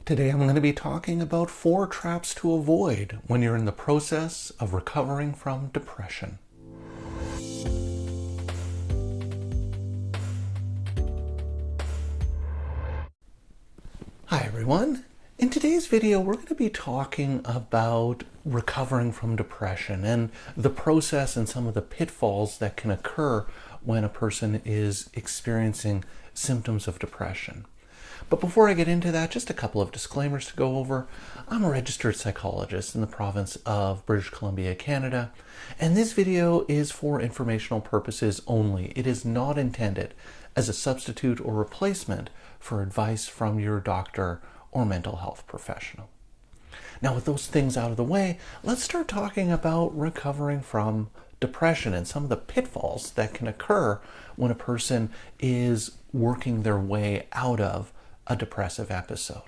Today I'm going to be talking about 4 traps to avoid when you're in the process of recovering from depression. Hi everyone. In today's video we're going to be talking about recovering from depression and the process and some of the pitfalls that can occur when a person is experiencing symptoms of depression. But before I get into that, just a couple of disclaimers to go over. I'm a registered psychologist in the province of British Columbia, Canada, and this video is for informational purposes only. It is not intended as a substitute or replacement for advice from your doctor or mental health professional. Now, with those things out of the way, let's start talking about recovering from depression and some of the pitfalls that can occur when a person is working their way out of a depressive episode.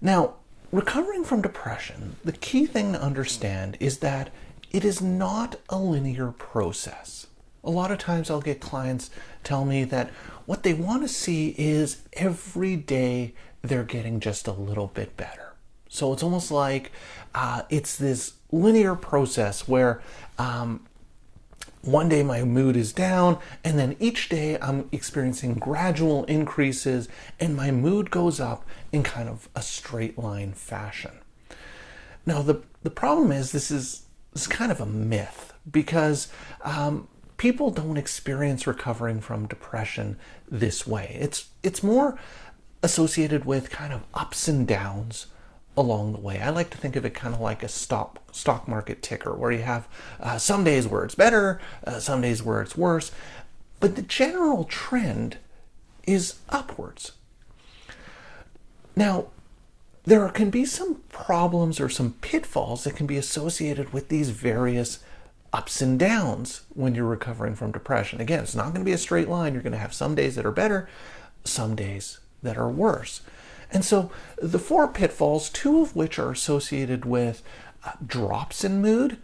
Now, recovering from depression, the key thing to understand is that it is not a linear process. A lot of times I'll get clients tell me that what they want to see is every day they're getting just a little bit better. So it's almost like it's this linear process where one day my mood is down, and then each day I'm experiencing gradual increases, and my mood goes up in kind of a straight line fashion. Now, the problem is this is kind of a myth because people don't experience recovering from depression this way. It's more associated with kind of ups and downs along the way. I like to think of it kind of like a stock market ticker where you have some days where it's better, some days where it's worse, but the general trend is upwards. Now, there can be some problems or some pitfalls that can be associated with these various ups and downs when you're recovering from depression. Again, it's not going to be a straight line. You're going to have some days that are better, some days that are worse. And so the 4 pitfalls, 2 of which are associated with drops in mood,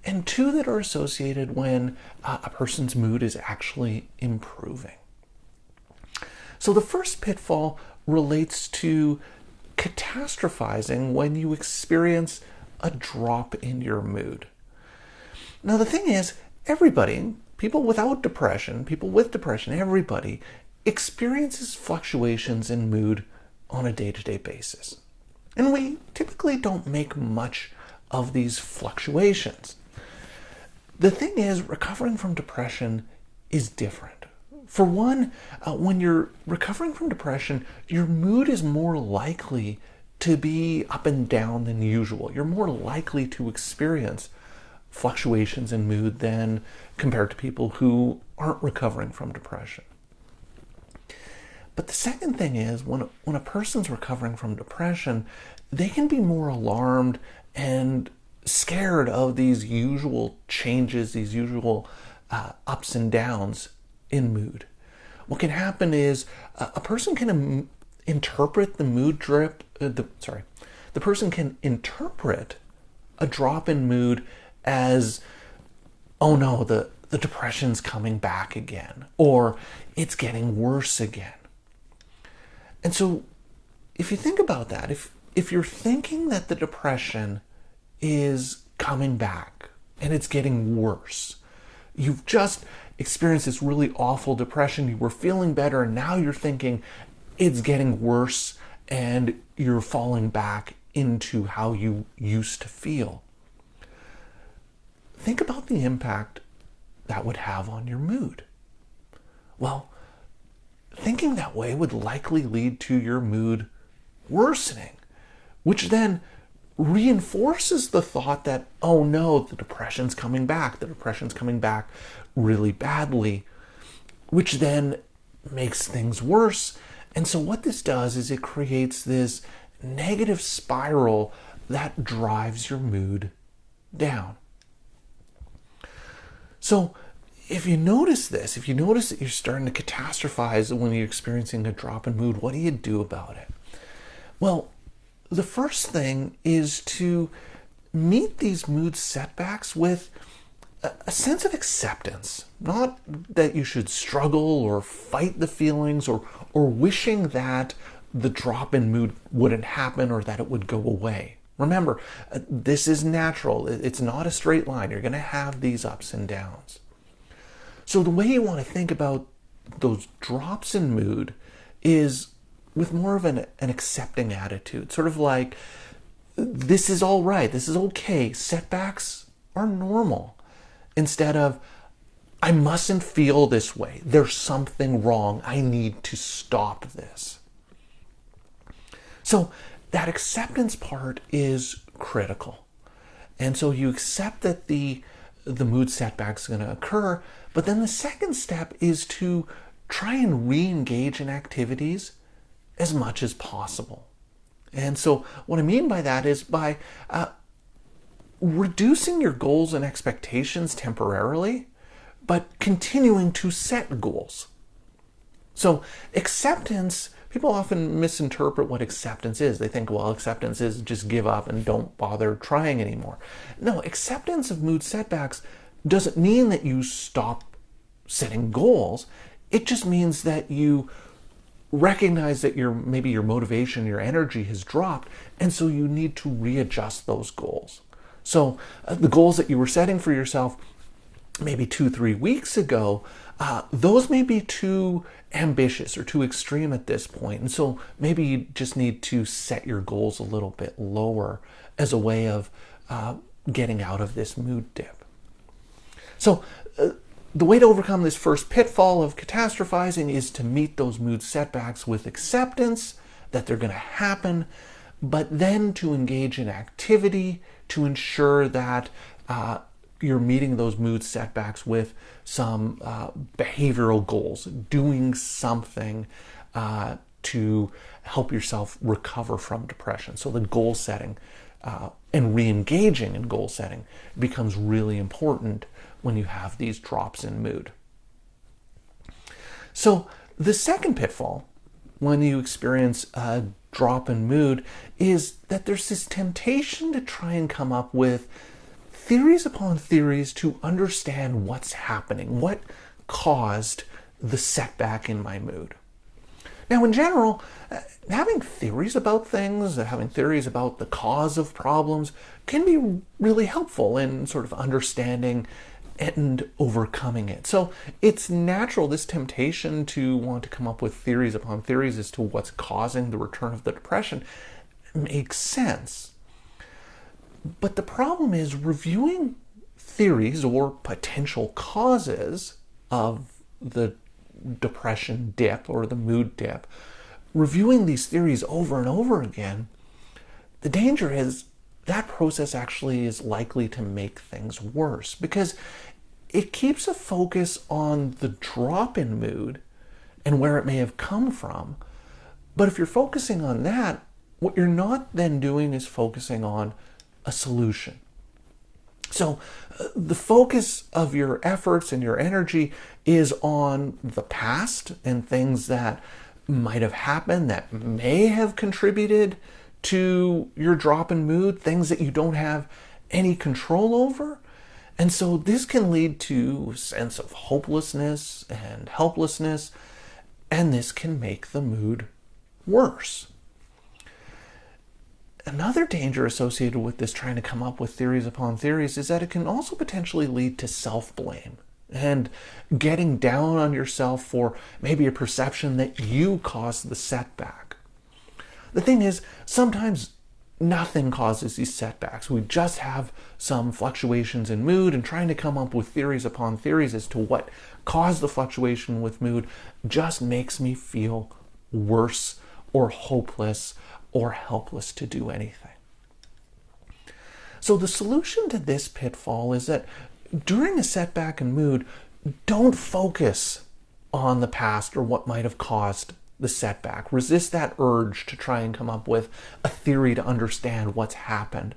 and 2 that are associated when a person's mood is actually improving. So the first pitfall relates to catastrophizing when you experience a drop in your mood. Now the thing is, everybody, people without depression, people with depression, everybody experiences fluctuations in mood on a day-to-day basis. And we typically don't make much of these fluctuations. The thing is, recovering from depression is different. For one, when you're recovering from depression, your mood is more likely to be up and down than usual. You're more likely to experience fluctuations in mood than compared to people who aren't recovering from depression. But the second thing is, when a person's recovering from depression, they can be more alarmed and scared of these usual changes, these usual ups and downs in mood. What can happen is a person can interpret the mood drip, the person can interpret a drop in mood as, oh no, the depression's coming back again, or it's getting worse again. And so if you think about that, if you're thinking that the depression is coming back and it's getting worse, you've just experienced this really awful depression, you were feeling better, and now you're thinking it's getting worse and you're falling back into how you used to feel. Think about the impact that would have on your mood. Well, thinking that way would likely lead to your mood worsening, which then reinforces the thought that, oh no, the depression's coming back really badly, which then makes things worse. And so what this does is it creates this negative spiral that drives your mood down. So if you notice this, if you notice that you're starting to catastrophize when you're experiencing a drop in mood, what do you do about it? Well, the first thing is to meet these mood setbacks with a sense of acceptance. Not that you should struggle or fight the feelings or wishing that the drop in mood wouldn't happen or that it would go away. Remember, this is natural. It's not a straight line. You're going to have these ups and downs. So the way you want to think about those drops in mood is with more of an accepting attitude, sort of like, this is all right, this is okay, setbacks are normal, instead of, I mustn't feel this way, there's something wrong, I need to stop this. So that acceptance part is critical. And so you accept that the mood setback is going to occur, but then the second step is to try and re-engage in activities as much as possible. And so what I mean by that is by reducing your goals and expectations temporarily, but continuing to set goals. So acceptance, people often misinterpret what acceptance is. They think, well, acceptance is just give up and don't bother trying anymore. No, acceptance of mood setbacks doesn't mean that you stop setting goals. It just means that you recognize that maybe your motivation, your energy has dropped, and so you need to readjust those goals. So the goals that you were setting for yourself maybe 2-3 weeks ago, those may be too ambitious or too extreme at this point. And so maybe you just need to set your goals a little bit lower as a way of getting out of this mood dip. So the way to overcome this first pitfall of catastrophizing is to meet those mood setbacks with acceptance that they're going to happen, but then to engage in activity to ensure that you're meeting those mood setbacks with some behavioral goals, doing something to help yourself recover from depression. So the goal setting and re-engaging in goal setting becomes really important when you have these drops in mood. So the second pitfall when you experience a drop in mood is that there's this temptation to try and come up with theories upon theories to understand what's happening, what caused the setback in my mood. Now, in general, having theories about things, having theories about the cause of problems can be really helpful in sort of understanding and overcoming it. So it's natural, this temptation to want to come up with theories upon theories as to what's causing the return of the depression makes sense. But the problem is reviewing theories or potential causes of the depression dip or the mood dip, reviewing these theories over and over again, the danger is that process actually is likely to make things worse because it keeps a focus on the drop in mood and where it may have come from. But if you're focusing on that, what you're not then doing is focusing on a solution. So the focus of your efforts and your energy is on the past and things that might have happened that may have contributed to your drop in mood, things that you don't have any control over. And so this can lead to a sense of hopelessness and helplessness, and this can make the mood worse. Another danger associated with this trying to come up with theories upon theories is that it can also potentially lead to self-blame and getting down on yourself for maybe a perception that you caused the setback. The thing is, sometimes nothing causes these setbacks. We just have some fluctuations in mood, and trying to come up with theories upon theories as to what caused the fluctuation with mood just makes me feel worse or hopeless or helpless to do anything. So the solution to this pitfall is that during a setback in mood, don't focus on the past or what might have caused the setback. Resist that urge to try and come up with a theory to understand what's happened.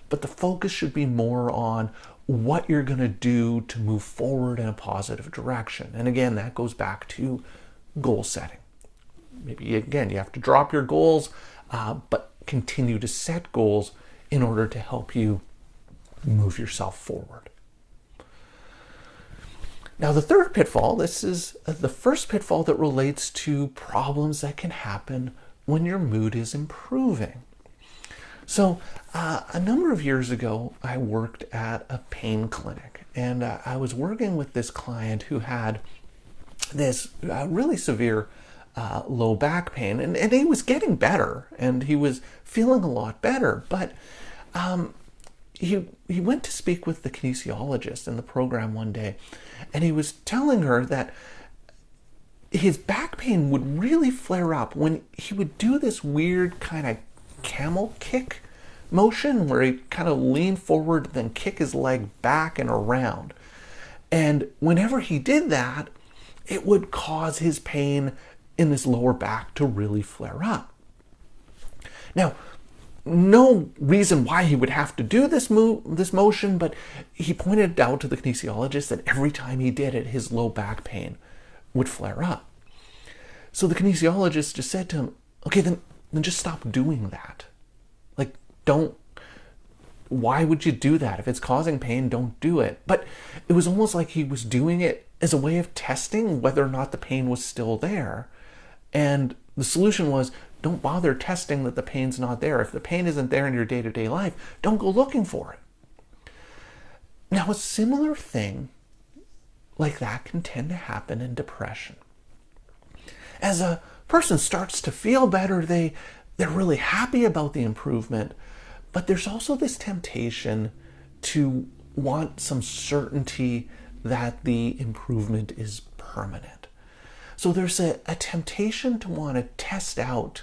But the focus should be more on what you're going to do to move forward in a positive direction. And again, that goes back to goal setting. Maybe again, you have to drop your goals, but continue to set goals in order to help you move yourself forward. Now, the third pitfall, this is the first pitfall that relates to problems that can happen when your mood is improving. So a number of years ago, I worked at a pain clinic, and I was working with this client who had this really severe low back pain, and he was getting better, and he was feeling a lot better, but he went to speak with the kinesiologist in the program one day, and he was telling her that his back pain would really flare up when he would do this weird kind of camel kick motion where he kind of lean forward, then kick his leg back and around. And whenever he did that, it would cause his pain in his lower back to really flare up. Now, no reason why he would have to do this motion, but he pointed out to the kinesiologist that every time he did it, his low back pain would flare up. So the kinesiologist just said to him, okay, then just stop doing that. Like, why would you do that? If it's causing pain, don't do it. But it was almost like he was doing it as a way of testing whether or not the pain was still there. And the solution was, don't bother testing that the pain's not there. If the pain isn't there in your day-to-day life, don't go looking for it. Now, a similar thing like that can tend to happen in depression. As a person starts to feel better, they're really happy about the improvement, but there's also this temptation to want some certainty that the improvement is permanent. So there's a temptation to want to test out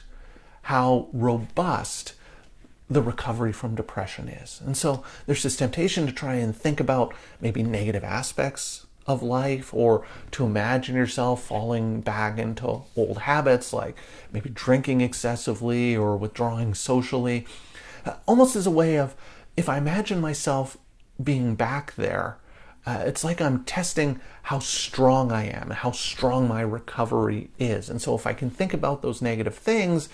how robust the recovery from depression is. And so there's this temptation to try and think about maybe negative aspects of life, or to imagine yourself falling back into old habits like maybe drinking excessively or withdrawing socially, almost as a way of, if I imagine myself being back there, it's like I'm testing how strong I am and how strong my recovery is. And so if I can think about those negative things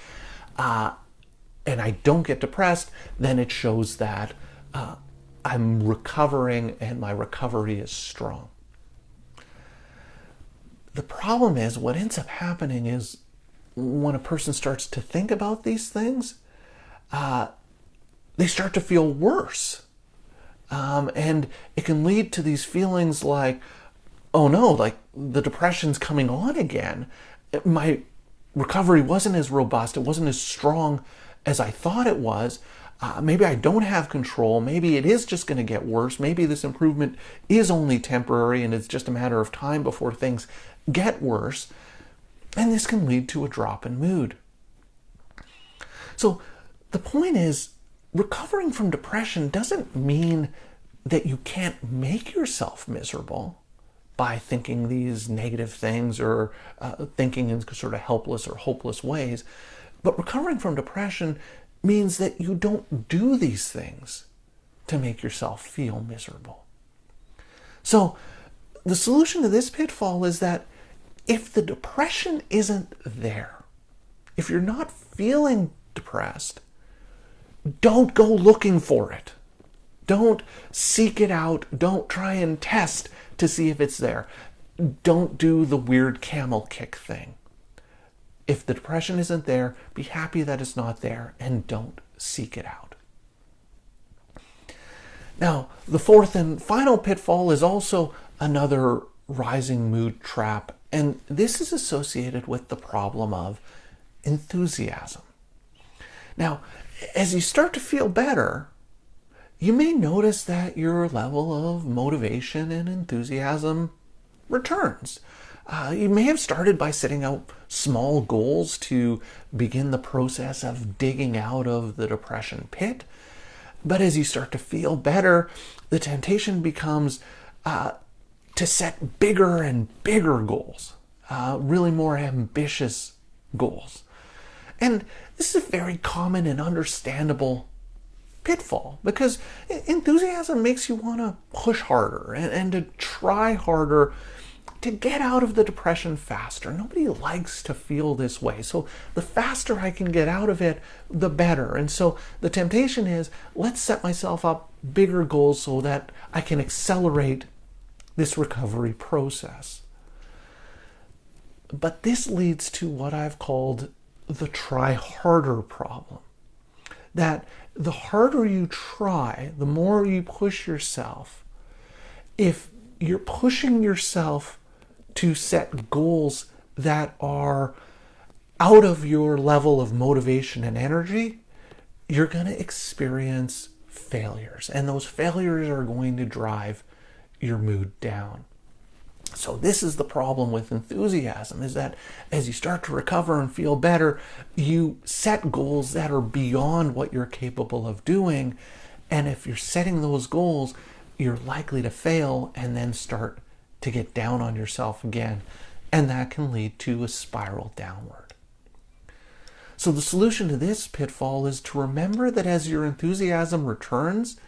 and I don't get depressed, then it shows that I'm recovering and my recovery is strong. The problem is, what ends up happening is when a person starts to think about these things, they start to feel worse. And it can lead to these feelings like, oh no, like the depression's coming on again. My recovery wasn't as robust, it wasn't as strong as I thought it was. Maybe I don't have control. Maybe it is just going to get worse. Maybe this improvement is only temporary and it's just a matter of time before things get worse. And this can lead to a drop in mood. So the point is, recovering from depression doesn't mean that you can't make yourself miserable by thinking these negative things or thinking in sort of helpless or hopeless ways. But recovering from depression means that you don't do these things to make yourself feel miserable. So the solution to this pitfall is that if the depression isn't there, if you're not feeling depressed, don't go looking for it. Don't seek it out. Don't try and test to see if it's there. Don't do the weird camel kick thing. If the depression isn't there, be happy that it's not there and don't seek it out. Now, the fourth and final pitfall is also another rising mood trap, and this is associated with the problem of enthusiasm. Now, as you start to feel better, you may notice that your level of motivation and enthusiasm returns. You may have started by setting out small goals to begin the process of digging out of the depression pit. But as you start to feel better, the temptation becomes to set bigger and bigger goals, really more ambitious goals. And this is a very common and understandable pitfall, because enthusiasm makes you want to push harder and to try harder to get out of the depression faster. Nobody likes to feel this way. So the faster I can get out of it, the better. And so the temptation is, let's set myself up bigger goals so that I can accelerate this recovery process. But this leads to what I've called the try harder problem. That the harder you try, the more you push yourself. If you're pushing yourself to set goals that are out of your level of motivation and energy, you're going to experience failures. And those failures are going to drive your mood down. So this is the problem with enthusiasm, is that as you start to recover and feel better, you set goals that are beyond what you're capable of doing. And if you're setting those goals, you're likely to fail and then start to get down on yourself again. And that can lead to a spiral downward. So the solution to this pitfall is to remember that as your enthusiasm returns,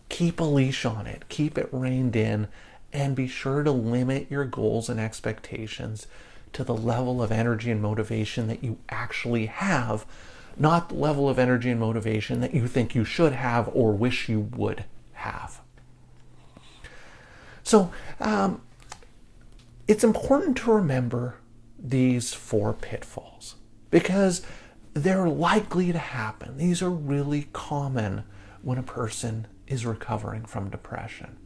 keep a leash on it, keep it reined in, and be sure to limit your goals and expectations to the level of energy and motivation that you actually have, not the level of energy and motivation that you think you should have or wish you would have. So it's important to remember these 4 pitfalls because they're likely to happen. These are really common when a person is recovering from depression.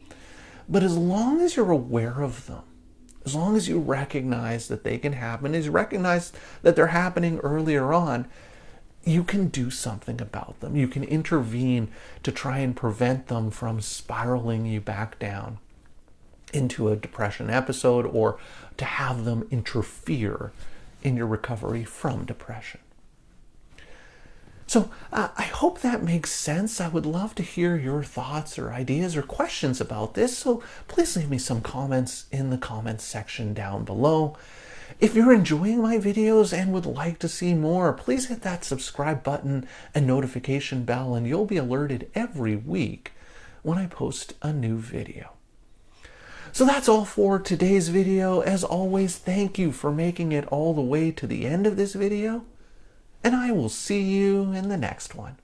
But as long as you're aware of them, as long as you recognize that they can happen, as you recognize that they're happening earlier on, you can do something about them. You can intervene to try and prevent them from spiraling you back down into a depression episode or to have them interfere in your recovery from depression. So I hope that makes sense. I would love to hear your thoughts or ideas or questions about this. So please leave me some comments in the comments section down below. If you're enjoying my videos and would like to see more, please hit that subscribe button and notification bell, and you'll be alerted every week when I post a new video. So that's all for today's video. As always, thank you for making it all the way to the end of this video. And I will see you in the next one.